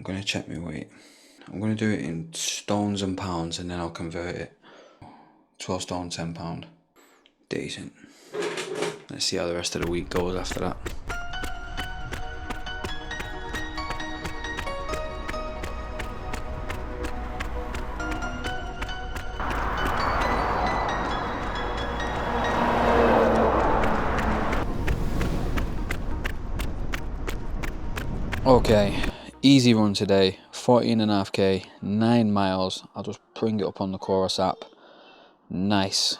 going to check my weight. I'm going to do it in stones and pounds and then I'll convert it. 12 stone, £10. Decent. Let's see how the rest of the week goes after that. Okay, easy run today, 14.5k, 9 miles. I'll just bring it up on the Chorus app. Nice.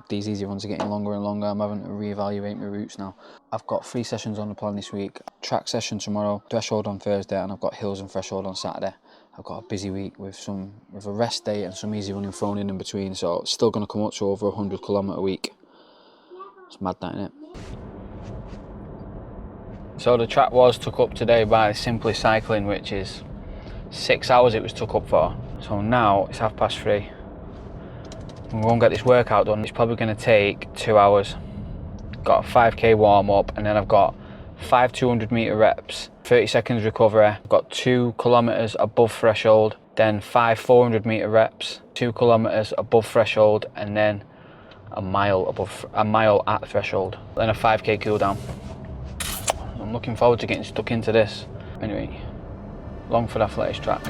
These easy runs are getting longer and longer. I'm having to reevaluate my routes now. I've got 3 sessions on the plan this week. Track session tomorrow, threshold on Thursday, and I've got hills and threshold on Saturday. I've got a busy week with a rest day and some easy running thrown in between, so it's still going to come up to over 100 kilometre a week. It's mad, that, isn't it? So the track was took up today by Simply Cycling, which is 6 hours it was took up for. So now it's 3:30. We won't get this workout done. It's probably going to take 2 hours. Got a 5k warm up, and then I've got 5 200 metre reps, 30 seconds recovery. I've got 2 kilometres above threshold, then 5 400 metre reps, 2 kilometres above threshold, and then a mile at threshold. Then a 5k cool down. I'm looking forward to getting stuck into this. Anyway, Longford Athletics track.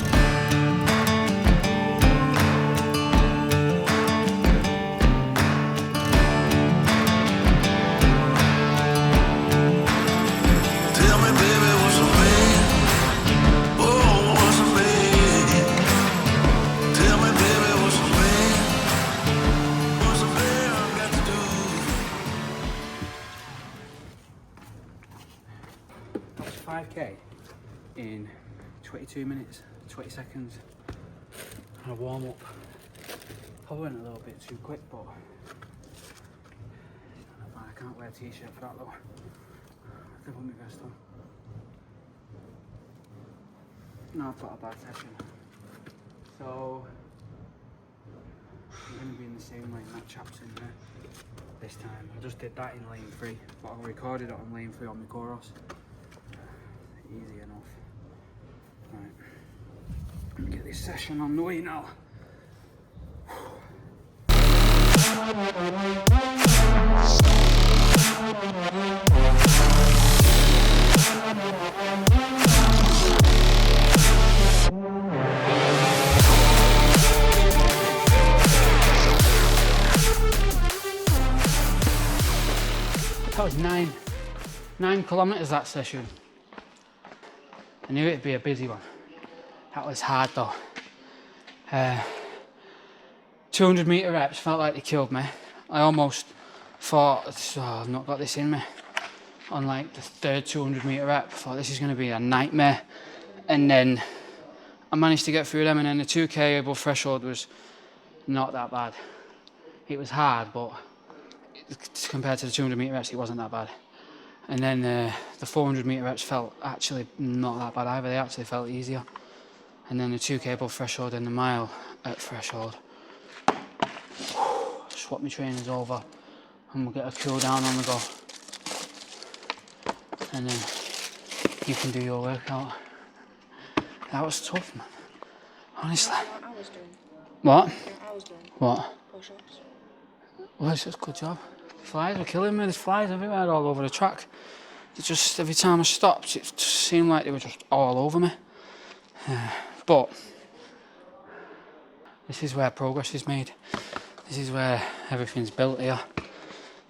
That was 5k in 22 minutes, 20 seconds. And a warm up. Probably went a little bit too quick, but I can't wear a t-shirt for that though. I think I'll put my vest on. No, I've got a bad session. So I'm going to be in the same lane that chap's in there this time. I just did that in lane 3, but I recorded it on lane 3 on the Chorus. Easy enough. Right, let me get this session on the way now. That was 9 kilometres that session. I knew it'd be a busy one. That was hard though. 200 metre reps felt like they killed me. I almost thought, I've not got this in me. On like the third 200 metre rep, I thought this is going to be a nightmare. And then I managed to get through them, and then the 2k above threshold was not that bad. It was hard, but compared to the 200 metre reps, it wasn't that bad. And then the 400 metre reps felt actually not that bad either. They actually felt easier. And then the 2k above threshold and the mile at threshold. Swap my trainers over and we'll get a cool down on the go. And then you can do your workout. That was tough, man. Honestly. What I was doing. What? I was doing. What? Push-ups. Well, it's just a good job. Flies were killing me. There's flies everywhere all over the track. It just, every time I stopped, it just seemed like they were just all over me. But this is where progress is made. This is where everything's built here.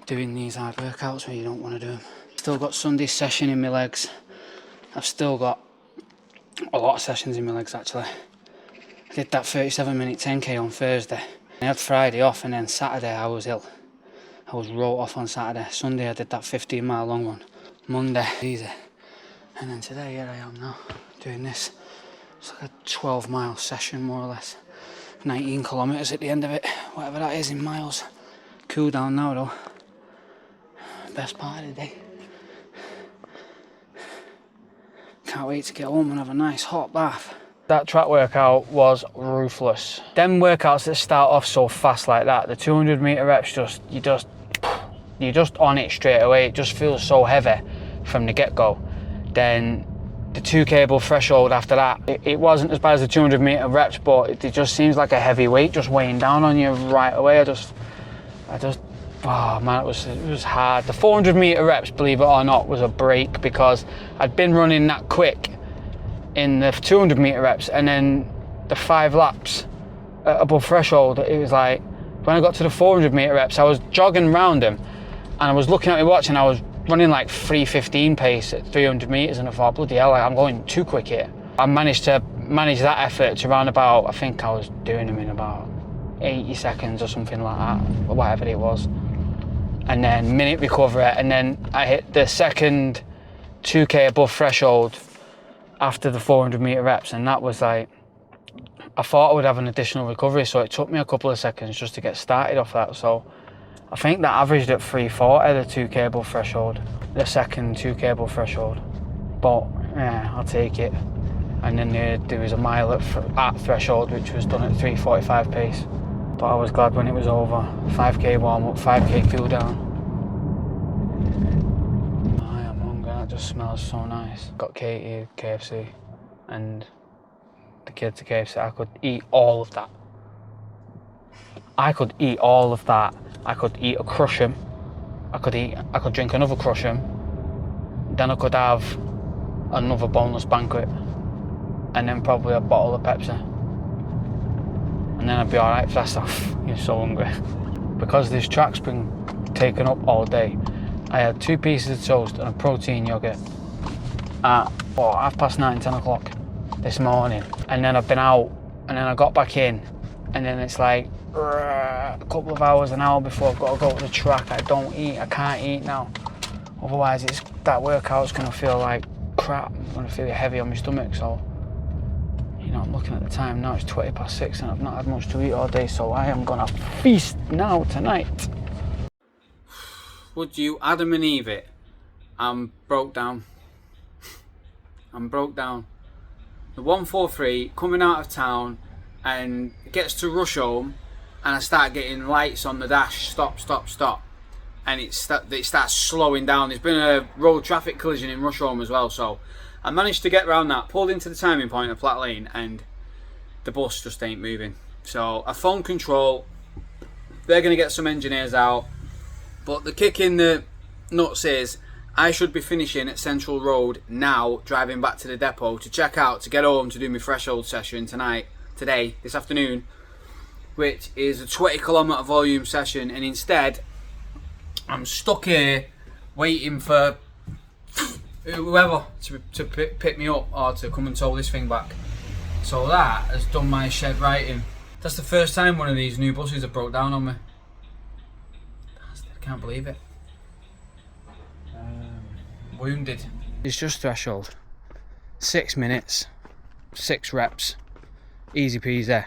Doing these hard workouts where you don't want to do them. Still got Sunday's session in my legs. I've still got a lot of sessions in my legs actually. I did that 37-minute 10k on Thursday. I had Friday off, and then Saturday I was ill. I was wrote off on Saturday. Sunday I did that 15-mile long one. Monday, easy. And then today, here I am now, doing this. It's like a 12-mile session, more or less. 19 kilometres at the end of it, whatever that is in miles. Cool down now though. Best part of the day. Can't wait to get home and have a nice hot bath. That track workout was ruthless. Them workouts that start off so fast like that, the 200 metre reps, you're just on it straight away. It just feels so heavy from the get-go. Then the 2k above threshold after that. It wasn't as bad as the 200 meter reps, but it just seems like a heavy weight just weighing down on you right away. I just, oh man, it was hard. The 400 meter reps, believe it or not, was a break because I'd been running that quick in the 200 meter reps, and then the 5 laps above threshold, it was like, when I got to the 400 meter reps, I was jogging around them and I was looking at my watch and I was running like 3:15 pace at 300 meters, and I thought, bloody hell, I'm going too quick here. I managed to manage that effort to around about, I think I was doing them in about 80 seconds or something like that, or whatever it was. And then minute recovery, and then I hit the second 2k above threshold after the 400 meter reps, and that was like, I thought I would have an additional recovery, so it took me a couple of seconds just to get started off that. So I think that averaged at 340, the 2k above threshold, the second 2k above threshold. But yeah, I'll take it. And then there was a mile at threshold, which was done at 3:45 pace. But I was glad when it was over. 5k warm up, 5k cool down. I am hungry, that just smells so nice. Got Katie KFC and the kids at KFC. I could eat all of that. I could eat all of that. I could eat a Crush'em. I could drink another Crush'em. Then I could have another boneless banquet. And then probably a bottle of Pepsi. And then I'd be alright for that stuff. You're so hungry. Because this track's been taken up all day, I had 2 pieces of toast and a protein yogurt at 9:30, 10 o'clock this morning. And then I've been out, and then I got back in, and then it's like a couple of hours, an hour before I've got to go to the track. I can't eat now. Otherwise that workout's gonna feel like crap. I'm gonna feel heavy on my stomach. So, you know, I'm looking at the time now, it's 6:20 and I've not had much to eat all day, so I am gonna feast now tonight. Would you Adam and Eve it? I'm broke down. The 143 coming out of town, and it gets to Rusholme, and I start getting lights on the dash, stop, and it starts slowing down. There's been a road traffic collision in Rusholme as well, so I managed to get around that, pulled into the timing point of Platt Lane, and the bus just ain't moving. So I phone control, they're going to get some engineers out, but the kick in the nuts is I should be finishing at Central Road now, driving back to the depot to check out, to get home to do my threshold session this afternoon, which is a 20km volume session, and instead I'm stuck here waiting for whoever to pick me up or to come and tow this thing back. So that has done my shed right in. That's the first time one of these new buses have broke down on me. I can't believe it. Wounded. It's just threshold. 6 minutes, 6 reps, easy peasy.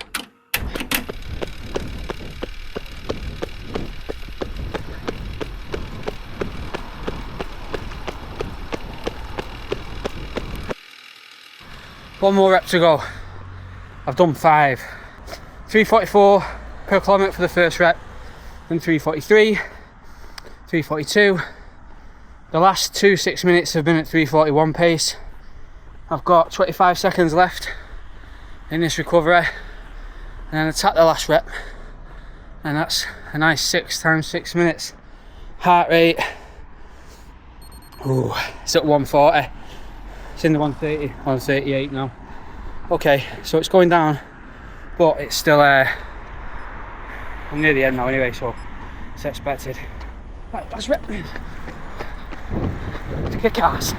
One more rep to go. I've done 5. 344 per kilometre for the first rep, then 343, 342. The last 2 6 minutes have been at 341 pace. I've got 25 seconds left in this recovery, and then attack the last rep, and that's a nice 6 times 6 minutes. Heart rate, ooh, it's at 140. It's in the 130, 138 now. Okay, so it's going down, but it's still I'm near the end now anyway, so it's expected. Right, last rep. To kick ass.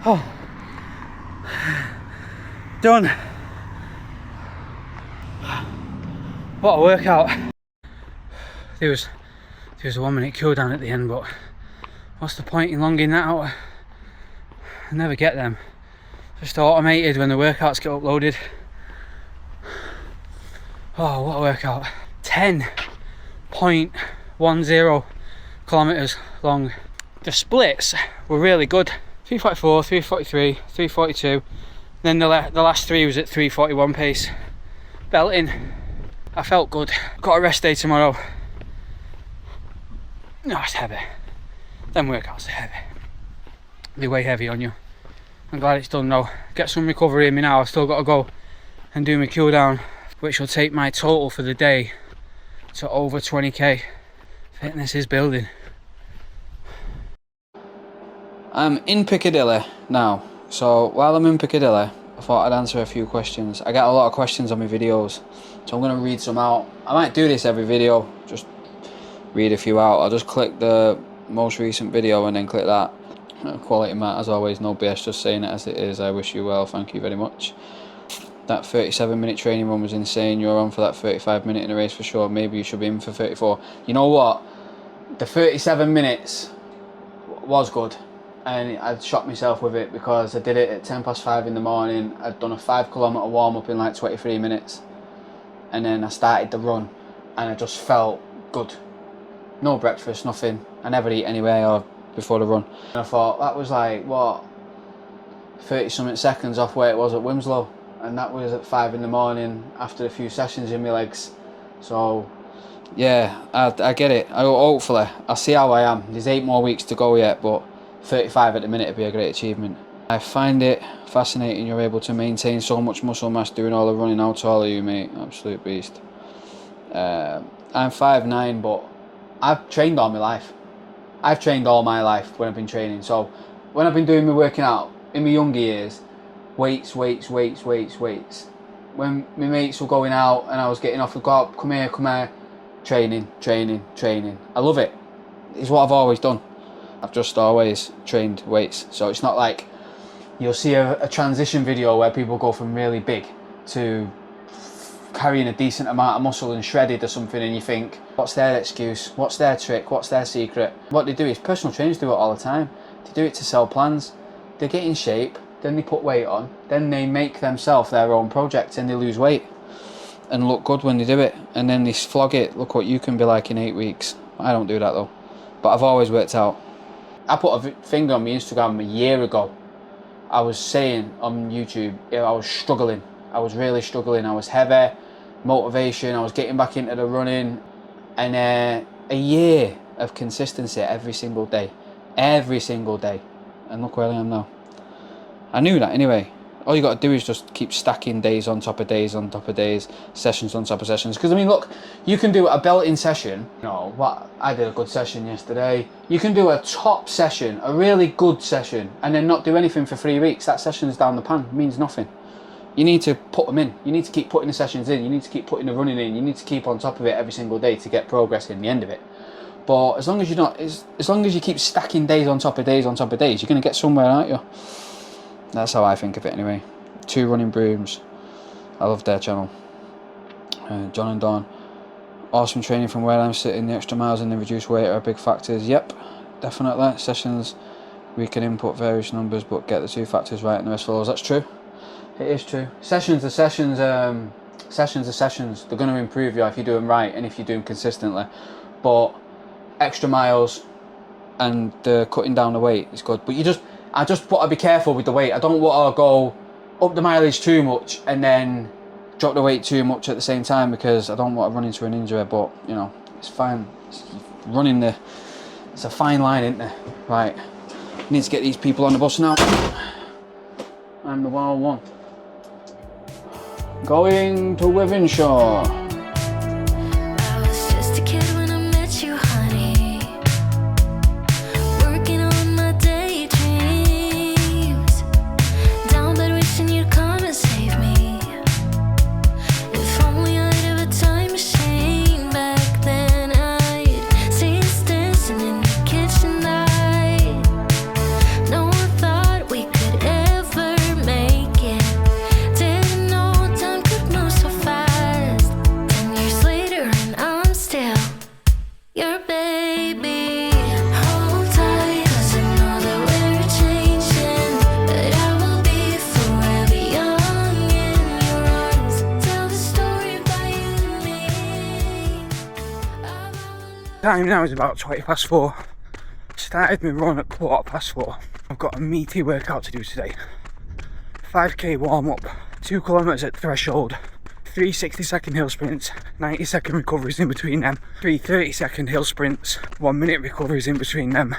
Oh, done. What a workout. There was a 1 minute cool down at the end, but what's the point in longing that out? I never get them. Just automated when the workouts get uploaded. Oh, what a workout. 10.10 kilometers long. The splits were really good. 344, 343, 342. Then the last 3 was at 341 pace. Belting. I felt good. Got a rest day tomorrow. No, it's heavy. Them workouts are heavy. They weigh heavy on you. I'm glad it's done though. Get some recovery in me now. I've still got to go and do my cool down, which will take my total for the day to over 20k. Fitness is building. I'm in Piccadilly now. So while I'm in Piccadilly, I thought I'd answer a few questions. I get a lot of questions on my videos, so I'm going to read some out. I might do this every video, just read a few out. I'll just click the most recent video and then click that. Quality matters always, no BS, just saying it as it is. I wish you well, thank you very much. That 37-minute training run was insane. You're on for that 35-minute in a race for sure. Maybe you should be in for 34. You know what? The 37 minutes was good, and I shot myself with it because I did it at 5:10 in the morning. I'd done a 5-kilometre warm-up in like 23 minutes, and then I started the run, and I just felt good. No breakfast, nothing. I never eat anyway or before the run. And I thought that was like, what, 30-something seconds off where it was at Winslow, and that was at 5 in the morning after a few sessions in my legs. So yeah, I get it. Hopefully I'll see how I am. There's 8 more weeks to go yet, but 35 at the minute would be a great achievement. I find it fascinating you're able to maintain so much muscle mass doing all the running. How tall are you, mate? Absolute beast. I'm 5'9", but I've trained all my life. I've trained all my life when I've been training. So when I've been doing my working out in my younger years, weights. When my mates were going out and I was getting off the go, come here, training. I love it. It's what I've always done. I've just always trained weights. So it's not like you'll see a transition video where people go from really big to carrying a decent amount of muscle and shredded or something, and you think, what's their excuse? What's their trick? What's their secret? What they do is, personal trainers do it all the time. They do it to sell plans. They get in shape, then they put weight on, then they make themselves their own project and they lose weight and look good when they do it, and then they flog it. Look what you can be like in 8 weeks. I don't do that though, but I've always worked out. I put a finger on my Instagram a year ago. I was saying on YouTube, I was struggling. I was really struggling. I was heavy, motivation, I was getting back into the running, and a year of consistency every single day, and look where I am now. I knew that anyway. All you got to do is just keep stacking days on top of days on top of days, sessions on top of sessions. Because I mean, look, you can do a belting session. You know what? I did a good session yesterday. You can do a top session, a really good session, and then not do anything for 3 weeks. That session's down the pan. It means nothing. You need to put them in. You need to keep putting the sessions in. You need to keep putting the running in. You need to keep on top of it every single day to get progress in the end of it. But as long as you're not, as long as you keep stacking days on top of days on top of days, you're going to get somewhere, aren't you? That's how I think of it anyway. 2 Running Brooms. I love their channel. John and Dawn. Awesome training from where I'm sitting. The extra miles and the reduced weight are big factors. Yep, definitely. Sessions, we can input various numbers, but get the 2 factors right and the rest follows. That's true. It is true. Sessions are sessions. Sessions are sessions. They're going to improve you if you do them right and if you do them consistently. But extra miles and cutting down the weight is good. But I just want to be careful with the weight. I don't want to go up the mileage too much and then drop the weight too much at the same time, because I don't want to run into an injury. But you know, it's fine. It's a fine line, isn't there? Right. Need to get these people on the bus now. I'm the 101. Going to Wythenshawe. Time now is about 4:20. Started my run at 4:15. I've got a meaty workout to do today. 5k warm up, 2 kilometres at threshold, 3 60-second hill sprints, 90-second recoveries in between them, 3 30-second hill sprints, 1 minute recoveries in between them,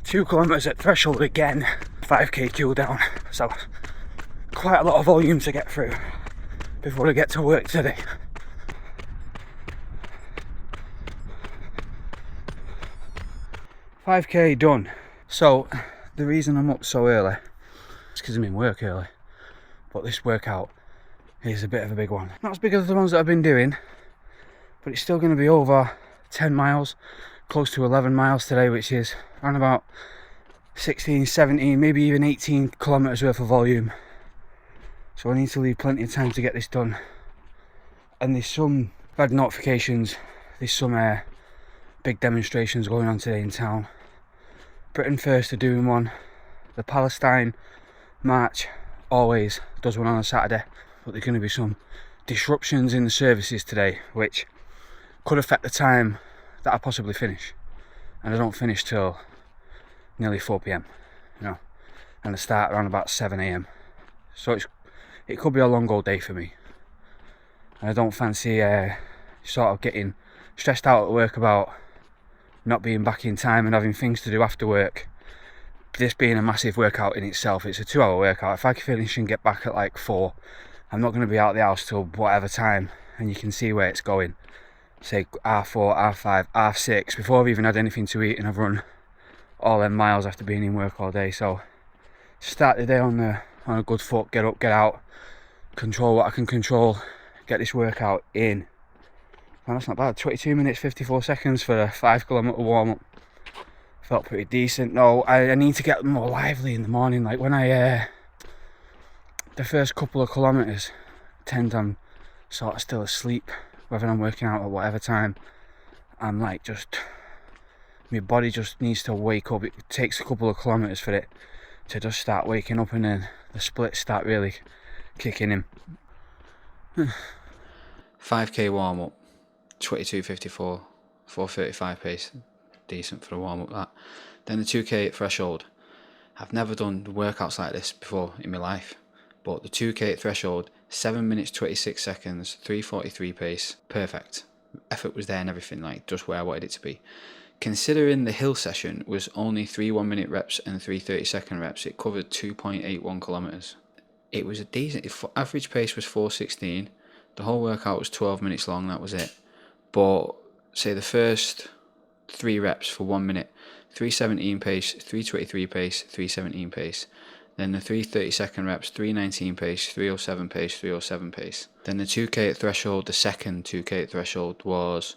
2 kilometres at threshold again, 5k cool down. So quite a lot of volume to get through before I get to work today. "5k done." So the reason I'm up so early is because I'm in work early, but this workout is a bit of a big one. Not as big as the ones that I've been doing, but it's still going to be over 10 miles, close to 11 miles today, which is around about 16, 17, maybe even 18 kilometres worth of volume. So I need to leave plenty of time to get this done. And there's some bad notifications, there's some big demonstrations going on today in town. Britain First are doing one. The Palestine March always does one on a Saturday. But there's going to be some disruptions in the services today, which could affect the time that I possibly finish. And I don't finish till nearly 4 p.m, you know, and I start around about 7 a.m. So it could be a long old day for me. And I don't fancy sort of getting stressed out at work about not being back in time and having things to do after work. This being a massive workout in itself, it's a 2-hour workout. If I can finish and get back at like 4, I'm not going to be out of the house till whatever time, and you can see where it's going. Say R4, R5, R6, before I've even had anything to eat, and I've run all them miles after being in work all day. So start the day on a good foot, get up, get out, control what I can control, get this workout in. And that's not bad. 22 minutes 54 seconds for a 5 kilometre warm up. Felt pretty decent. No, I need to get more lively in the morning. Like when I the first couple of kilometres, I'm sort of still asleep, whether I'm working out at whatever time. I'm like my body just needs to wake up. It takes a couple of kilometres for it to just start waking up, and then the splits start really kicking in. 5k warm up, 22:54, 4:35 pace, decent for a warm up that. Then the 2k at threshold. I've never done workouts like this before in my life, but the 2k at threshold, 7 minutes 26 seconds, 3:43 pace, perfect. Effort was there and everything, like just where I wanted it to be. Considering the hill session was only 3 1-minute reps and 3 30-second reps, it covered 2.81 kilometres. It was a decent, average pace was 4:16. The whole workout was 12 minutes long, that was it. But say the first 3 reps for 1 minute, 3:17 pace, 3:23 pace, 3:17 pace. Then the 3 30-second reps, 3:19 pace, 3:07 pace, 3:07 pace. Then the 2k at threshold, the second 2k at threshold was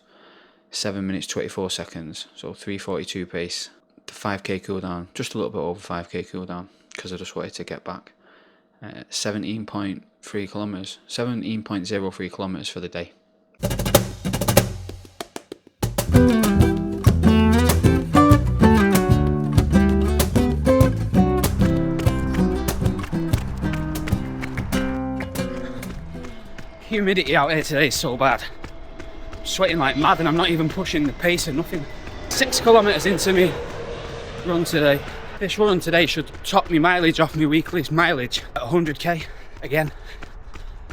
7 minutes 24 seconds, so 3:42 pace. The 5k cool down, just a little bit over 5k cool down, because I just wanted to get back. 17.3 kilometres, 17.03 kilometres for the day. Humidity out here today is so bad. I'm sweating like mad, and I'm not even pushing the pace or nothing. 6 kilometres into me run today. This run today should top me mileage off my weekly mileage at 100k again.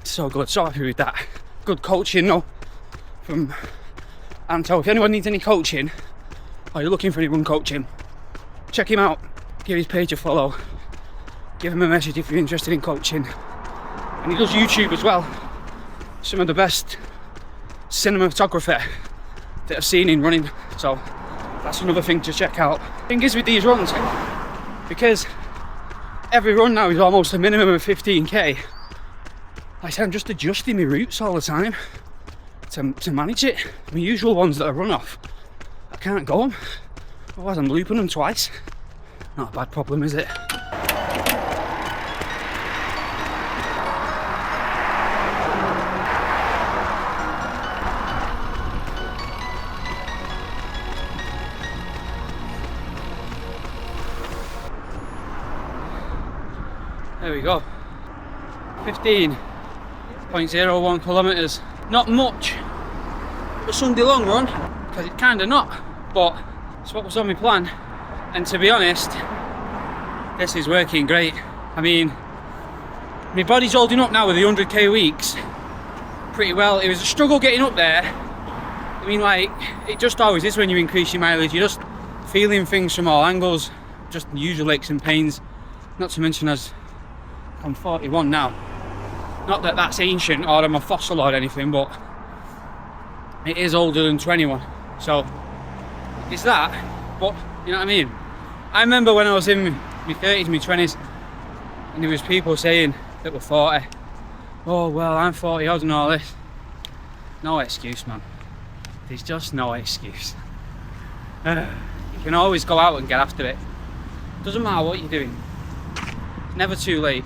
So good, so happy with that. Good coaching though from Anto. If anyone needs any coaching, or you're looking for any run coaching, check him out, give his page a follow, give him a message if you're interested in coaching. And he does YouTube as well. Some of the best cinematography that I've seen in running, so that's another thing to check out. Thing is with these runs, because every run now is almost a minimum of 15k, I say I'm just adjusting my routes all the time to manage it. My usual ones that I run off, I can't go them, otherwise I'm looping them twice. Not a bad problem, is it? There we go. 15.01 kilometres. Not much for a Sunday long run, because it's kind of not, but it's what was on my plan. And to be honest, this is working great. I mean, my body's holding up now with the 100k weeks, pretty well. It was a struggle getting up there. I mean, like, it just always is when you increase your mileage. You're just feeling things from all angles, just usual aches and pains. Not to mention, as I'm 41 now. Not that that's ancient or I'm a fossil or anything, but it is older than 21. So it's that, but you know what I mean? I remember when I was in my 30s, my 20s, and there was people saying that were 40, oh well, I'm 40 odd and all this. No excuse, man. There's just no excuse. You can always go out and get after it. Doesn't matter what you're doing. It's never too late.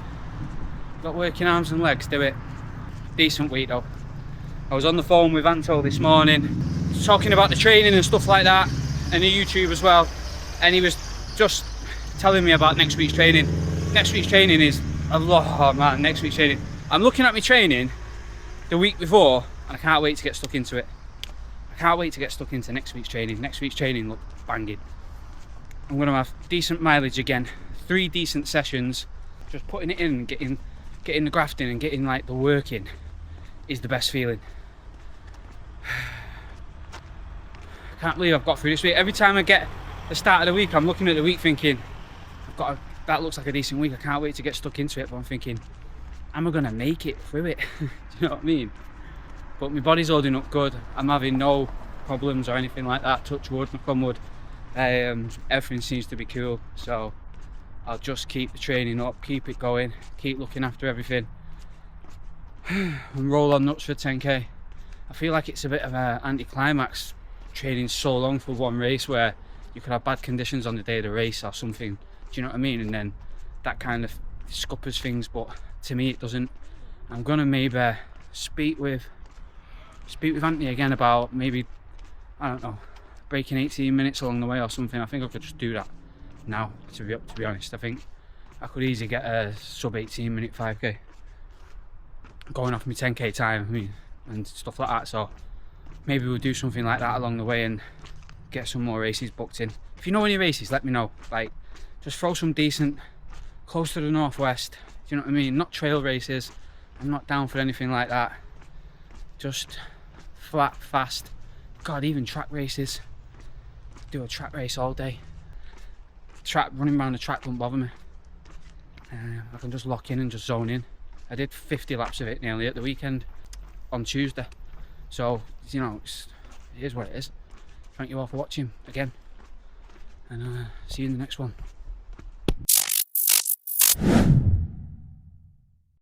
Got working arms and legs, do it. Decent week though. I was on the phone with Anto this morning, talking about the training and stuff like that, and the YouTube as well, and he was just telling me about next week's training. Next week's training is a lot, oh man, next week's training. I'm looking at my training the week before, and I can't wait to get stuck into it. I can't wait to get stuck into next week's training. Next week's training looks banging. I'm going to have decent mileage again, 3 decent sessions. Just putting it in, getting the graft in and getting like the work in is the best feeling. I can't believe I've got through this week. Every time I get the start of the week, I'm looking at the week thinking, that looks like a decent week. I can't wait to get stuck into it. But I'm thinking, am I going to make it through it? Do you know what I mean? But my body's holding up good. I'm having no problems or anything like that. Touch wood, knock on wood. Everything seems to be cool. So I'll just keep the training up, keep it going, keep looking after everything, and roll on Knutsford 10k. I feel like it's a bit of an anticlimax training so long for one race, where you could have bad conditions on the day of the race or something. Do you know what I mean? And then that kind of scuppers things, but to me it doesn't. I'm gonna maybe speak with Anthony again about maybe, I don't know, breaking 18 minutes along the way or something. I think I could just do that now, to be honest. I think I could easily get a sub 18 minute 5k going off my 10k time, I mean, and stuff like that. So maybe we'll do something like that along the way and get some more races booked in. If you know any races, let me know. Like, just throw some decent, close to the northwest, do you know what I mean? Not trail races, I'm not down for anything like that. Just flat, fast, God, even track races. Do a track race all day. Running around the track won't bother me. I can just lock in and just zone in. I did 50 laps of it nearly at the weekend on Tuesday. So, you know, it is what it is. Thank you all for watching again, and see you in the next one.